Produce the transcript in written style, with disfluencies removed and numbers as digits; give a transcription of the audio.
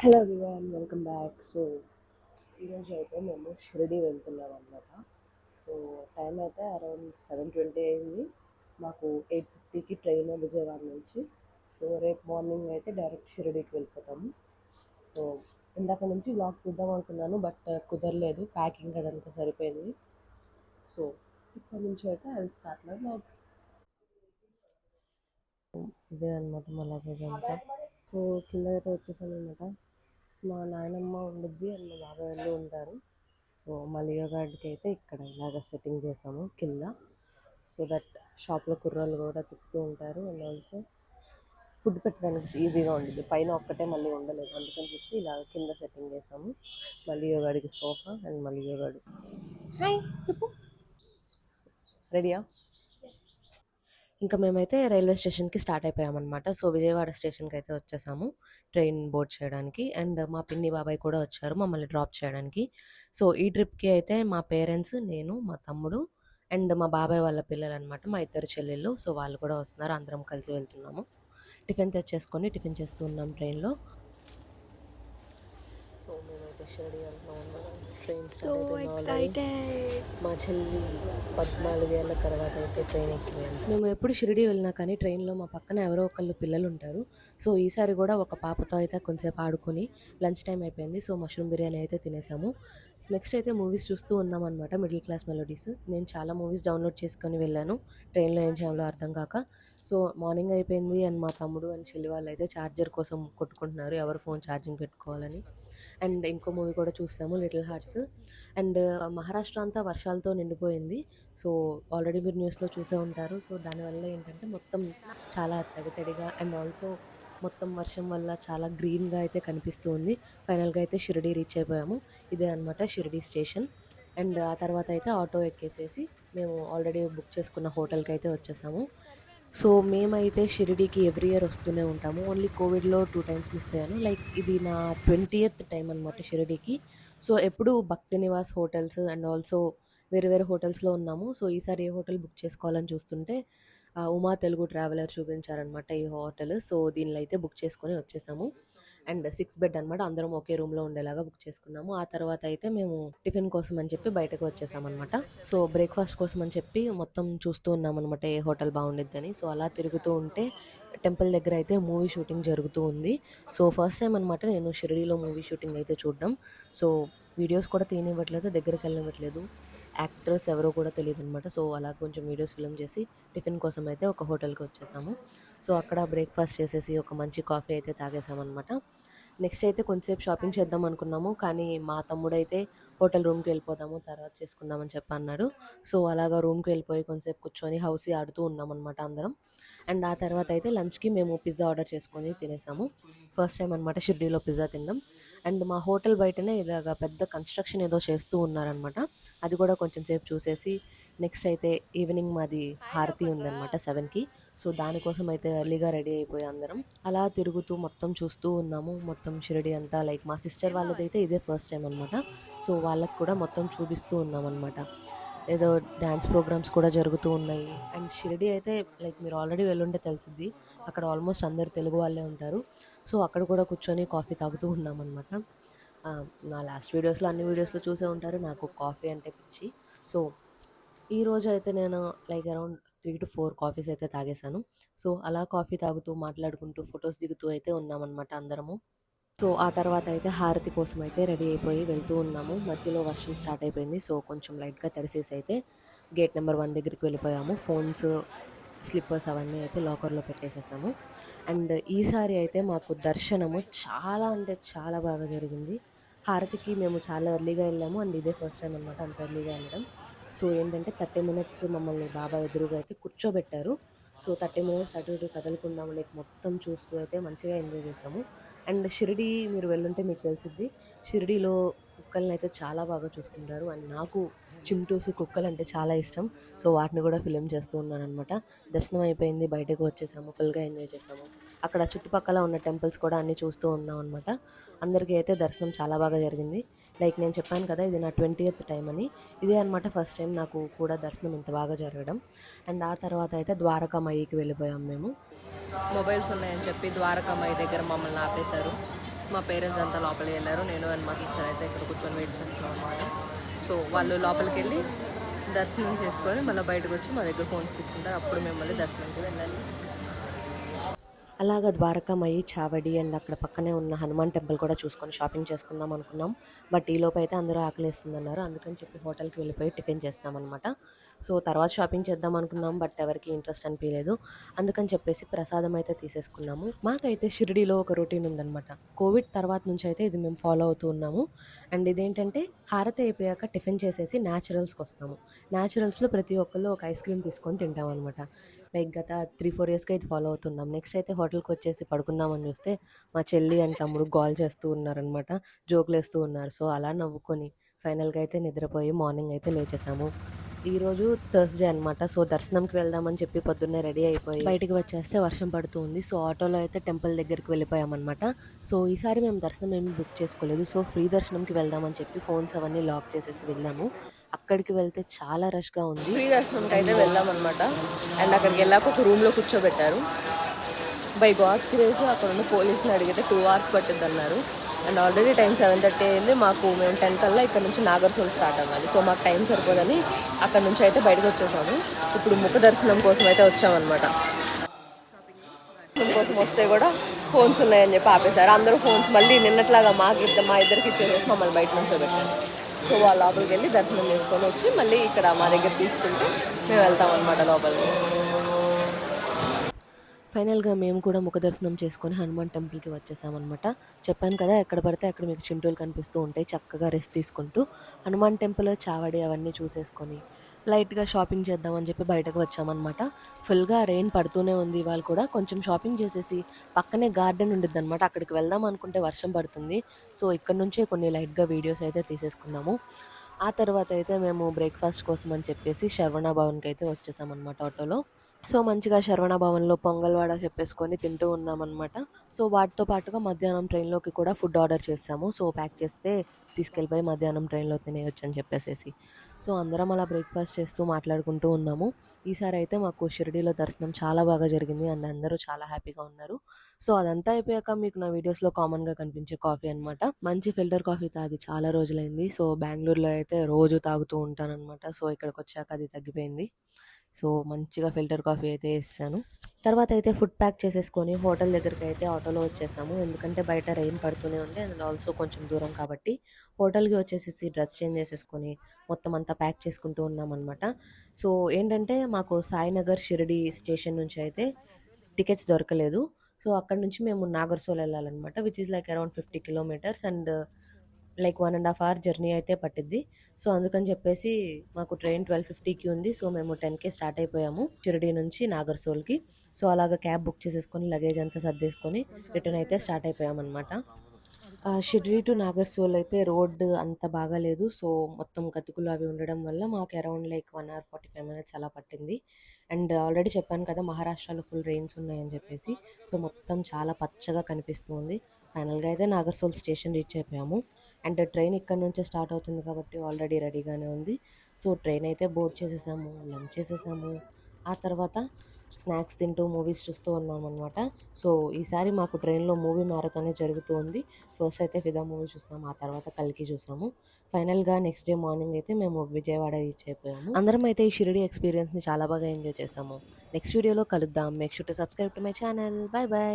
Hello everyone, welcome back. So ఈరోజు అయితే మేము షిరిడి వెళ్తున్నాం అనమాట. సో టైం అయితే అరౌండ్ 7:20 అయింది. మాకు 8:50కి ట్రైన్ విజయవాడ నుంచి. సో రేపు మార్నింగ్ అయితే డైరెక్ట్ షిరిడికి వెళ్ళిపోతాము. సో ఇందాక నుంచి వ్లాగ్ తీద్దాం అనుకున్నాను, బట్ కుదరలేదు, ప్యాకింగ్ అదంతా సరిపోయింది. సో ఇప్పటి నుంచి అయితే I will start my vlog. ఇదే అనమాట మా లగేజ్ అంతా. సో కింద అయితే వచ్చేసాను అనమాట. మా నాయనమ్మ ఉండిద్ది అండ్ మా బాబాయ్ వాళ్ళు ఉంటారు. సో మా లియో గార్డ్కి అయితే ఇక్కడ ఇలాగ సెట్టింగ్ చేసాము కింద, సో దట్ షాప్లో కుర్రోళ్ళు కూడా తిప్పుతూ ఉంటారు. అండ్ ఆల్సో ఫుడ్ పెట్టడానికి ఈజీగా ఉండిద్ది. పైన ఒక్కటే మళ్ళీ ఉండలేదు, అందుకని చెప్పి ఇలాగ కింద సెట్టింగ్ చేసాము. మా లియో గాడికి సోఫా అండ్ మా లియో గాడు. హాయ్ చెప్పు. రెడీయా? ఇంకా మేమైతే రైల్వే స్టేషన్కి స్టార్ట్ అయిపోయామన్నమాట. సో విజయవాడ స్టేషన్కి అయితే వచ్చేసాము ట్రైన్ బోర్డ్ చేయడానికి. అండ్ మా పిన్ని బాబాయ్ కూడా వచ్చారు మమ్మల్ని డ్రాప్ చేయడానికి. సో ఈ ట్రిప్కి అయితే మా పేరెంట్స్, నేను, మా తమ్ముడు అండ్ మా బాబాయ్ వాళ్ళ పిల్లలు అనమాట, మా ఇద్దరు చెల్లెళ్ళు. సో వాళ్ళు కూడా వస్తున్నారు, అందరం కలిసి వెళ్తున్నాము. టిఫిన్ తెచ్చేసుకొని టిఫిన్ చేస్తూ ఉన్నాం ట్రైన్లో. సో మేమైతే షిరిడి వెళ్తున్నాం అనమాట. ట్రైన్ స్టార్ట్ అయిపోయింది ఆల్రెడీ. మా చెల్లి 14 ఏళ్ళ తర్వాత అయితే ట్రైన్ ఎక్కింది అంట. మేము ఎప్పుడు షిరిడి వెళ్ళినా కానీ ట్రైన్లో మా పక్కన ఎవరో ఒకళ్ళు పిల్లలు ఉంటారు. సో ఈసారి కూడా ఒక పాపతో అయితే కొంచెంసేపు ఆడుకొని లంచ్ టైం అయిపోయింది. సో మష్రూమ్ బిర్యానీ అయితే తినేసాము. నెక్స్ట్ అయితే మూవీస్ చూస్తూ ఉన్నాం అనమాట, మిడిల్ క్లాస్ మెలోడీస్. నేను చాలా మూవీస్ డౌన్లోడ్ చేసుకొని వెళ్ళాను, ట్రైన్లో ఏం చేయాలో అర్థం కాక. సో మార్నింగ్ అయిపోయింది అండ్ మా తమ్ముడు అండ్ చెల్లి వాళ్ళు అయితే ఛార్జర్ కోసం కొట్టుకుంటున్నారు, ఎవరు ఫోన్ ఛార్జింగ్ పెట్టుకోవాలని. అండ్ ఇంకో మూవీ కూడా చూసాము, లిటిల్ హార్ట్స్. అండ్ మహారాష్ట్ర అంతా వర్షాలతో నిండిపోయింది. సో ఆల్రెడీ మీరు న్యూస్లో చూసే ఉంటారు. సో దానివల్ల ఏంటంటే మొత్తం చాలా తడి తడిగా అండ్ ఆల్సో మొత్తం వర్షం వల్ల చాలా గ్రీన్గా అయితే కనిపిస్తూ ఉంది. ఫైనల్గా అయితే షిరిడి రీచ్ అయిపోయాము. ఇదే అనమాట షిరిడి స్టేషన్. అండ్ ఆ తర్వాత అయితే ఆటో ఎక్కేసేసి మేము ఆల్రెడీ బుక్ చేసుకున్న హోటల్కి అయితే వచ్చేసాము. సో మేమైతే షిరిడీకి ఎవ్రీ ఇయర్ వస్తూనే ఉంటాము. ఓన్లీ కోవిడ్‌లో 2 టైమ్స్ మిస్ అయ్యాను. లైక్ ఇది నా 20థ్ టైమ్ అనమాట షిరిడీకి. సో ఎప్పుడు భక్తి నివాస్ హోటల్స్ అండ్ ఆల్సో వేరే వేరే హోటల్స్‌లో ఉన్నాము. సో ఈసారి ఏ హోటల్ బుక్ చేసుకోవాలని చూస్తుంటే ఉమా తెలుగు ట్రావెలర్ చూపించారనమాట ఈ హోటల్. సో దీనిలో అయితే బుక్ చేసుకొని వచ్చేసాము. అండ్ 6 బెడ్ అనమాట, అందరం ఒకే రూమ్‌లో ఉండేలాగా బుక్ చేసుకున్నాము. ఆ తర్వాత అయితే మేము టిఫిన్ కోసం అని చెప్పి బయటకు వచ్చేసామన్నమాట. సో బ్రేక్‌ఫాస్ట్ కోసం అని చెప్పి మొత్తం చూస్తూ ఉన్నామన్నమాట ఏ హోటల్ బాగుండిద్దని. సో అలా తిరుగుతూ ఉంటే టెంపుల్ దగ్గర అయితే మూవీ షూటింగ్ జరుగుతూ ఉంది. సో ఫస్ట్ టైం అనమాట నేను షిరిడీలో మూవీ షూటింగ్ అయితే చూడడం. సో వీడియోస్ కూడా తీయనివ్వట్లేదు, దగ్గరికి వెళ్ళనివ్వట్లేదు. యాక్టర్స్ ఎవరో కూడా తెలీదనమాట. సో అలా కొంచెం వీడియోస్ ఫిల్మ్ చేసి టిఫిన్ కోసం అయితే ఒక హోటల్‌కి వచ్చేసాము. సో అక్కడ బ్రేక్‌ఫాస్ట్ చేసేసి ఒక మంచి కాఫీ అయితే తాగేసామనమాట. నెక్స్ట్ అయితే కొంచెంసేపు షాపింగ్ చేద్దాం అనుకున్నాము, కానీ మా తమ్ముడైతే హోటల్ రూమ్‌కి వెళ్ళిపోదాము, తర్వాత చేసుకుందామని చెప్పి అన్నాడు. సో అలాగా రూమ్‌కి వెళ్ళిపోయి కొంచెంసేపు కూర్చొని హౌసీ ఆడుతూ ఉన్నామనమాట అందరం. అండ్ ఆ తర్వాత అయితే లంచ్‌కి మేము పిజ్జా ఆర్డర్ చేసుకొని తినేసాము. ఫస్ట్ టైం అనమాట షిరిడీలో పిజ్జా తినడం. అండ్ మా హోటల్ బయటనే ఇలాగ పెద్ద కన్‌స్ట్రక్షన్ ఏదో చేస్తూ ఉన్నారనమాట. అది కూడా కొంచెం సేపు చూసేసి నెక్స్ట్ అయితే ఈవినింగ్ మాది హారతి ఉందనమాట 7కి. సో దానికోసం అయితే ఎర్లీగా రెడీ అయిపోయి అందరం అలా తిరుగుతూ మొత్తం చూస్తూ ఉన్నాము. మొత్తం షిరిడి అంతా లైక్ మా సిస్టర్ వాళ్ళదైతే ఇదే ఫస్ట్ టైం అనమాట. సో వాళ్ళకి కూడా మొత్తం చూపిస్తూ ఉన్నామన్నమాట. ఏదో డ్యాన్స్ ప్రోగ్రామ్స్ కూడా జరుగుతూ ఉన్నాయి. అండ్ షిరిడి అయితే లైక్ మీరు ఆల్రెడీ వెళ్ళుంటే తెలిసిద్ది, అక్కడ ఆల్మోస్ట్ అందరు తెలుగు వాళ్ళే ఉంటారు. సో అక్కడ కూడా కూర్చొని కాఫీ తాగుతూ ఉన్నామన్నమాట. నా లాస్ట్ వీడియోస్లో అన్ని వీడియోస్లో చూసే ఉంటారు, నాకు కాఫీ అంటే పిచ్చి. సో ఈరోజు అయితే నేను లైక్ అరౌండ్ 3-4 కాఫీస్ అయితే తాగేశాను. సో అలా కాఫీ తాగుతూ మాట్లాడుకుంటూ ఫొటోస్ దిగుతూ అయితే ఉన్నామన్నమాట అందరము. సో ఆ తర్వాత అయితే హారతి కోసం అయితే రెడీ అయిపోయి వెళ్తూ ఉన్నాము. మధ్యలో వర్షం స్టార్ట్ అయిపోయింది. సో కొంచెం లైట్గా తడిసేసి అయితే గేట్ నెంబర్ 1 దగ్గరికి వెళ్ళిపోయాము. ఫోన్స్, స్లిప్పర్స్ అవన్నీ అయితే లాకర్లో పెట్టేసేసాము. అండ్ ఈసారి అయితే మాకు దర్శనము చాలా అంటే చాలా బాగా జరిగింది. హారతికి మేము చాలా ఎర్లీగా వెళ్ళాము అండ్ ఇదే ఫస్ట్ టైం అనమాట అంత ఎర్లీగా వెళ్ళడం. సో ఏంటంటే 30 మినిట్స్ మమ్మల్ని బాబా ఎదురుగా అయితే కూర్చోబెట్టారు. సో 30 మినిట్స్ అటు ఇటు కదలకుండా లైక్ మొత్తం చూస్తూ అయితే మంచిగా ఎంజాయ్ చేసాము. అండ్ షిరిడి మీరు వెళ్ళుంటే మీకు తెలిసిద్ది, షిరిడీలో కుక్కల్ని అయితే చాలా బాగా చూసుకుంటారు. అండ్ నాకు చింటూస్ కుక్కలు అంటే చాలా ఇష్టం. సో వాటిని కూడా ఫిలిం చేస్తూ ఉన్నానన్నమాట. దర్శనం అయిపోయింది, బయటకు వచ్చేసాము, ఫుల్గా ఎంజాయ్ చేసాము. అక్కడ చుట్టుపక్కల ఉన్న టెంపుల్స్ కూడా అన్నీ చూస్తూ ఉన్నాం అనమాట. అందరికీ అయితే దర్శనం చాలా బాగా జరిగింది. లైక్ నేను చెప్పాను కదా, ఇది నా 20th టైం అని. ఇదే అనమాట ఫస్ట్ టైం నాకు కూడా దర్శనం ఇంత బాగా జరగడం. అండ్ ఆ తర్వాత అయితే ద్వారకామాయికి వెళ్ళిపోయాం మేము. మొబైల్స్ ఉన్నాయని చెప్పి ద్వారకామాయి దగ్గర మమ్మల్ని ఆపేశారు. మా పేరెంట్స్ అంతా లోపలికి వెళ్ళారు. నేను అండ్ మా సిస్టర్ అయితే ఇక్కడ కూర్చొని వెయిట్ చేస్తున్నాం అనమాట. సో వాళ్ళు లోపలికి వెళ్ళి దర్శనం చేసుకొని మళ్ళీ బయటకు వచ్చి మా దగ్గర ఫోన్స్ తీసుకుంటారు. అప్పుడు మేము మళ్ళీ దర్శనంకి వెళ్ళాలి. అలాగా ద్వారకామయ్యి, చావడి అండ్ అక్కడ పక్కనే ఉన్న హనుమాన్ టెంపుల్ కూడా చూసుకొని షాపింగ్ చేసుకుందాం అనుకున్నాం. బట్ ఈలోపు అయితే అందరూ ఆకలేస్తుందన్నారు. అందుకని చెప్పి హోటల్‌కి వెళ్ళిపోయి టిఫిన్ చేస్తామనమాట. సో తర్వాత షాపింగ్ చేద్దాం అనుకున్నాం. బట్ ఎవరికీ ఇంట్రెస్ట్ అనిపియలేదు. అందుకని చెప్పేసి ప్రసాదం అయితే తీసేసుకున్నాము. మాకైతే షిరిడీలో ఒక రొటీన్ ఉందనమాట. కోవిడ్ తర్వాత నుంచి అయితే ఇది మేము ఫాలో అవుతూ ఉన్నాము. అండ్ ఇదేంటంటే హారతి అయిపోయాక టిఫిన్ చేసేసి న్యాచురల్స్‌కి వస్తాము. న్యాచురల్స్‌లో ప్రతి ఒక్కళ్ళు ఒక ఐస్ క్రీమ్ తీసుకొని తింటామనమాట. లైక్ గత 3-4 ఇయర్స్‌గా ఇది ఫాలో అవుతున్నాం. నెక్స్ట్ అయితే హోటల్‌కొచ్చేసి పడుకుందామని చూస్తే మా చెల్లి అండ్ తమ్ముడు గోల చేస్తూ ఉన్నారనమాట. జోకులేస్తూ ఉన్నారు. సో అలా నవ్వుకొని ఫైనల్‌గా అయితే నిద్రపోయి మార్నింగ్ అయితే లేచేసాము. ఈరోజు థర్స్‌డే అనమాట. సో దర్శనంకి వెళ్దామని చెప్పి పొద్దున్నే రెడీ అయిపోయి బయటికి వచ్చేస్తే వర్షం పడుతూ ఉంది. సో ఆటోలో అయితే టెంపుల్ దగ్గరికి వెళ్ళిపోయామనమాట. సో ఈసారి మేము దర్శనం ఏమి బుక్ చేసుకోలేదు. సో ఫ్రీ దర్శనంకి వెళ్దామని చెప్పి ఫోన్స్ అవన్నీ లాక్ చేసేసి వెళ్ళాము. అక్కడికి వెళ్తే చాలా రష్‌గా ఉంది. ఫ్రీ దర్శనంకి అయితే వెళ్ళామనమాట. అండ్ అక్కడికి వెళ్ళాక ఒక రూమ్‌లో కూర్చోబెట్టారు. బై గాడ్స్ గ్రేస్ అక్కడ ఉన్న పోలీసుని అడిగితే 2 అవర్స్ పట్టిద్దన్నారు. అండ్ ఆల్రెడీ టైం 7:30 అయింది. మేము 10 కల్లా ఇక్కడ నుంచి నాగర్సోల్ స్టార్ట్ అవ్వాలి. సో మాకు టైం సరిపోదని అక్కడ నుంచి అయితే బయటకు వచ్చేసాము. ఇప్పుడు ముఖ దర్శనం కోసం అయితే వచ్చామన్నమాట. కోసం వస్తే కూడా ఫోన్స్ ఉన్నాయని చెప్పి ఆపేశారు. అందరూ ఫోన్స్ మళ్ళీ నిన్నట్లాగా మా ఇద్దరికి ఇచ్చేసేసి మమ్మల్ని బయట నుంచి పెట్టారు. సో వాళ్ళ లోపలికి వెళ్ళి దర్శనం చేసుకొని వచ్చి మళ్ళీ ఇక్కడ మా దగ్గర తీసుకుంటే మేము వెళ్తాం అనమాట లోపలికి. ఫైనల్‌గా మేము కూడా ముఖ దర్శనం చేసుకొని హనుమాన్ టెంపుల్‌కి వచ్చేసామనమాట. చెప్పాను కదా ఎక్కడ పడితే అక్కడ మీకు చింటూలు కనిపిస్తూ ఉంటాయి. చక్కగా రెస్ట్ తీసుకుంటూ హనుమాన్ టెంపుల్, చావడి అవన్నీ చూసేసుకొని లైట్‌గా షాపింగ్ చేద్దామని చెప్పి బయటకు వచ్చామనమాట. ఫుల్‌గా రెయిన్ పడుతూనే ఉంది ఇవాళ కూడా. కొంచెం షాపింగ్ చేసేసి పక్కనే గార్డెన్ ఉండిద్దనమాట. అక్కడికి వెళ్దాం అనుకుంటే వర్షం పడుతుంది. సో ఇక్కడ నుంచే కొన్ని లైట్‌గా వీడియోస్ అయితే తీసేసుకున్నాము. ఆ తర్వాత అయితే మేము బ్రేక్‌ఫాస్ట్ కోసం అని చెప్పేసి శరవణ భవన్‌కి అయితే వచ్చేసామనమాట ఆటోలో. సో, మంచిగా శరవణ భవన్‌లో పొంగల్, వడ చెప్పేసుకొని తింటూ ఉన్నామనమాట. సో, వాటితో పాటుగా మధ్యాహ్నం ట్రైన్‌లోకి కూడా ఫుడ్ ఆర్డర్ చేసాము. సో, ప్యాక్ చేస్తే తీసుకెళ్ళిపోయి మధ్యాహ్నం ట్రైన్‌లో తినేయొచ్చని చెప్పేసేసి. సో, అందరం అలా బ్రేక్‌ఫాస్ట్ చేస్తూ మాట్లాడుకుంటూ ఉన్నాము. ఈసారైతే మాకు షిరిడీలో దర్శనం చాలా బాగా జరిగింది. అండ్ అందరూ చాలా హ్యాపీగా ఉన్నారు. సో, అదంతా అయిపోయాక మీకు నా వీడియోస్‌లో కామన్‌గా కనిపించే కాఫీ అనమాట. మంచి ఫిల్టర్ కాఫీ తాగి చాలా రోజులైంది. సో, బెంగుళూరులో అయితే రోజు తాగుతూ ఉంటాననమాట. సో, ఇక్కడికొచ్చాక అది తగ్గిపోయింది. సో, మంచిగా ఫిల్టర్ కాఫీ అయితే చేసేసాను. తర్వాత అయితే ఫుడ్ ప్యాక్ చేసేసుకొని హోటల్ దగ్గరికైతే ఆటోలో వచ్చేసాము. ఎందుకంటే బయట రెయిన్ పడుతూనే ఉంది. అండ్ ఆల్సో కొంచెం దూరం కాబట్టి హోటల్‌కి వచ్చేసేసి డ్రెస్ చేంజ్ చేసేసుకొని మొత్తం అంతా ప్యాక్ చేసుకుంటూ ఉన్నామనమాట. సో, ఏంటంటే మాకు సాయినగర్ షిరిడీ స్టేషన్ నుంచి అయితే టికెట్స్ దొరకలేదు. సో, అక్కడి నుంచి మేము నాగర్సోల్ వెళ్ళాలనమాట. Which is like around 50 kilometres and like 1 ½ hour journey అయితే పట్టిద్ది. సో, అందుకని చెప్పేసి మాకు ట్రైన్ 12:50కి ఉంది. సో, మేము 10కే స్టార్ట్ అయిపోయాము షిరిడీ నుంచి నాగర్సోల్‌కి. సో, అలాగా క్యాబ్ బుక్ చేసేసుకొని లగేజ్ అంతా సర్దేసుకొని రిటర్న్ అయితే స్టార్ట్ అయిపోయామనమాట. షిరిడీ టు నాగర్సోల్ అయితే రోడ్ అంత బాగాలేదు. సో, మొత్తం గతుకులు అవి ఉండడం వల్ల మాకు అరౌండ్ లైక్ 1 అవర్ 45 మినిట్స్ అలా పట్టింది. అండ్ ఆల్రెడీ చెప్పాను కదా మహారాష్ట్రలో ఫుల్ రెయిన్స్ ఉన్నాయని చెప్పేసి. సో, మొత్తం చాలా పచ్చగా కనిపిస్తూ ఉంది. ఫైనల్‌గా అయితే నాగర్సోల్ స్టేషన్ రీచ్ అయిపోయాము. అండ్ ట్రైన్ ఇక్కడి నుంచే స్టార్ట్ అవుతుంది కాబట్టి ఆల్రెడీ రెడీగానే ఉంది. సో, ట్రైన్ అయితే బోర్డ్ చేసేసాము. లంచ్ చేసేసాము. ఆ తర్వాత స్నాక్స్ తింటూ మూవీస్ చూస్తూ ఉన్నామనమాట. సో, ఈసారి మాకు ట్రైన్‌లో మూవీ మ్యారథానే జరుగుతూ ఉంది. ఫస్ట్ అయితే 'ఫిదా' మూవీ చూసాము. ఆ తర్వాత 'కల్కి' చూసాము. ఫైనల్‌గా నెక్స్ట్ డే మార్నింగ్ అయితే మేము విజయవాడ రీచ్ అయిపోయాము. అందరం అయితే ఈ షిరిడీ ఎక్స్‌పీరియన్స్‌ని చాలా బాగా ఎంజాయ్ చేసాము. నెక్స్ట్ వీడియోలో కలుద్దాం. Make sure to subscribe to my channel. By by.